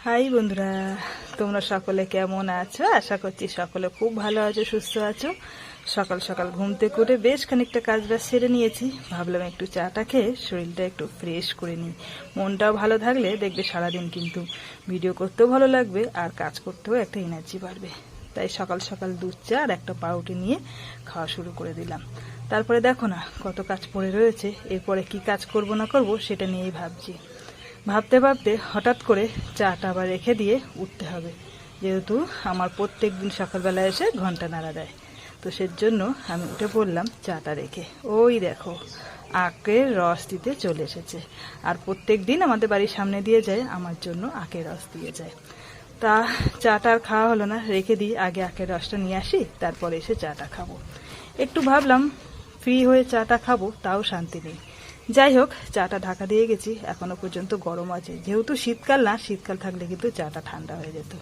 High বন্ধুরা, তোমরা সকলে কেমন আছো? আশা করছি সকলে খুব ভালো আছো, সুস্থ আছো। সকাল সকাল ঘুম থেকে উঠে বেশ খানিকটা কাজ বাজ সেরে নিয়েছি। ভাবলাম একটু চাটা খেয়ে শরীরটা একটু ফ্রেশ করে নিই। মনটাও ভালো থাকলে দেখবে সারাদিন কিন্তু ভিডিও করতেও ভালো লাগবে আর কাজ করতেও একটা এনার্জি বাড়বে। তাই সকাল সকাল দুধ চা আর একটা পাউরুটি নিয়ে খাওয়া শুরু করে দিলাম। তারপরে দেখো না কত কাজ পড়ে রয়েছে, এরপরে কি কাজ করব না করব সেটা নিয়েই ভাবছি। ভাবতে ভাবতে হঠাৎ করে চাটা আবার রেখে দিয়ে উঠতে হবে, যেহেতু আমার প্রত্যেক দিন সকালবেলা এসে ঘন্টা নাড়া দেয়। তো সেজন্য আমি উঠে পড়লাম চাটা রেখে। ওই দেখো আখের রস দিতে চলে এসেছে, আর প্রত্যেক দিন আমাদের বাড়ির সামনে দিয়ে যায়, আমার জন্য আখের রস দিয়ে যায়। তা চাটা আর খাওয়া হলো না, রেখে দিই, আগে আখের রসটা নিয়ে আসি, তারপরে এসে চাটা খাবো। একটু ভাবলাম ফ্রি হয়ে চাটা খাবো, তাও শান্তি নেই। যাই হোক, চাটা ঢাকা দিয়ে গেছি, এখনো পর্যন্ত গরম আছে, যেহেতু শীতকাল না, শীতকাল থাকলে কিন্তু চাটা ঠান্ডা হয়ে যেত।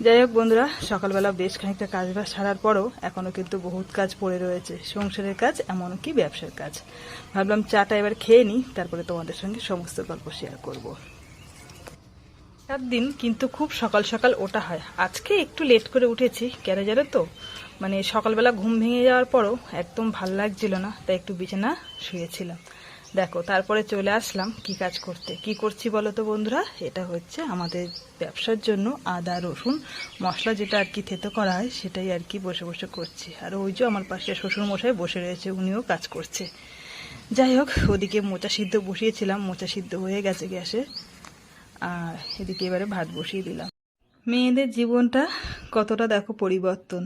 যাই হোক বন্ধুরা, সকালবেলা বেশ খানিকটা কাজ বাজ সারার পরও এখনো কিন্তু বহুত কাজ পড়ে রয়েছে, সংসারের কাজ এমনকি ব্যবসার কাজ। ভাবলাম চাটা এবার খেয়ে নিই, তারপরে তোমাদের সঙ্গে সমস্ত গল্প শেয়ার করব। দিন কিন্তু খুব সকাল সকাল ওঠা হয়, আজকে একটু লেট করে উঠেছি। কেন জানো তো, মানে সকালবেলা ঘুম ভেঙে যাওয়ার পরও একদম ভাল লাগছিল না, তাই একটু বিছানা শুয়েছিলাম। দেখো তারপরে চলে আসলাম কি কাজ করতে। কি করছি বলো তো বন্ধুরা, এটা হচ্ছে আমাদের ব্যবসার জন্য আদা রসুন মশলা, যেটা আর কি থেতো করা হয়, সেটাই আর কি বসে বসে করছি। আর ওই যে আমার পাশে শ্বশুর মশাই বসে রয়েছে, উনিও কাজ করছে। যাই হোক, ওদিকে মোচা সিদ্ধ বসিয়েছিলাম, মোচা সিদ্ধ হয়ে গেছে গ্যাসে, আর এদিকে এবারে ভাত বসিয়ে দিলাম। মেয়েদের জীবনটা কতটা দেখো পরিবর্তন।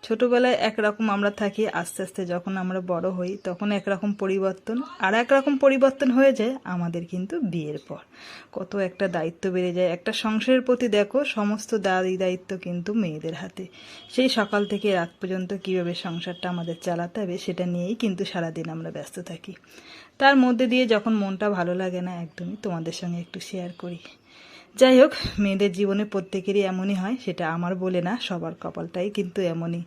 ছোটবেলায় একরকম আমরা থাকি, আস্তে আস্তে যখন আমরা বড় হই তখন একরকম পরিবর্তন, আর একরকম পরিবর্তন হয়ে যায় আমাদের কিন্তু বিয়ের পর। কত একটা দায়িত্ব বেড়ে যায় একটা সংসারের প্রতি। দেখো সমস্ত দায়িত্ব কিন্তু মেয়েদের হাতে। সেই সকাল থেকে রাত পর্যন্ত কীভাবে সংসারটা আমাদের চালাতে হবে সেটা নিয়েই কিন্তু সারাদিন আমরা ব্যস্ত থাকি। তার মধ্যে দিয়ে যখন মনটা ভালো লাগে না একদমই, তোমাদের সঙ্গে একটু শেয়ার করি। যাই হোক, মেয়েদের জীবনে প্রত্যেকেরই এমনই হয়, সেটা আমার বলে না, সবার কপালটাই কিন্তু এমনই।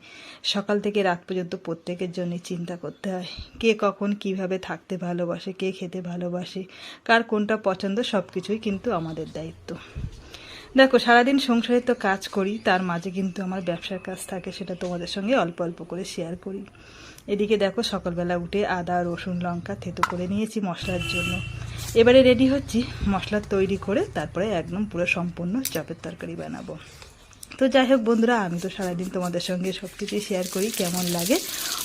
সকাল থেকে রাত পর্যন্ত প্রত্যেকের জন্য চিন্তা করতে হয়, কে কখন কিভাবে থাকতে ভালোবাসে, কে খেতে ভালোবাসে, কার কোনটা পছন্দ, সব কিছুই কিন্তু আমাদের দায়িত্ব। দেখো সারাদিন সংসারে তো কাজ করি, তার মাঝে কিন্তু আমার ব্যবসার কাজ থাকে, সেটা তোমাদের সঙ্গে অল্প অল্প করে শেয়ার করি। এদিকে দেখো সকালবেলা উঠে আদা রসুন লঙ্কা থেতো করে নিয়েছি মশলার জন্য। এবারে রেডি হচ্ছি মশলা তৈরি করে, তারপরে একদম পুরো সম্পূর্ণ চপের তরকারি বানাবো। তো যাই হোক বন্ধুরা, আমি তো সারাদিন তোমাদের সঙ্গে সব কিছুই শেয়ার করি, কেমন লাগে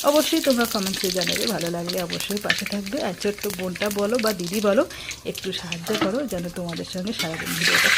অবশ্যই তোমরা কমেন্টসে জানাবে। ভালো লাগলে অবশ্যই পাশে থাকবে, আর ছোট্ট বোনটা বলো বা দিদি বলো, একটু সাহায্য করো যেন তোমাদের সঙ্গে সারাদিন ভিডিওটা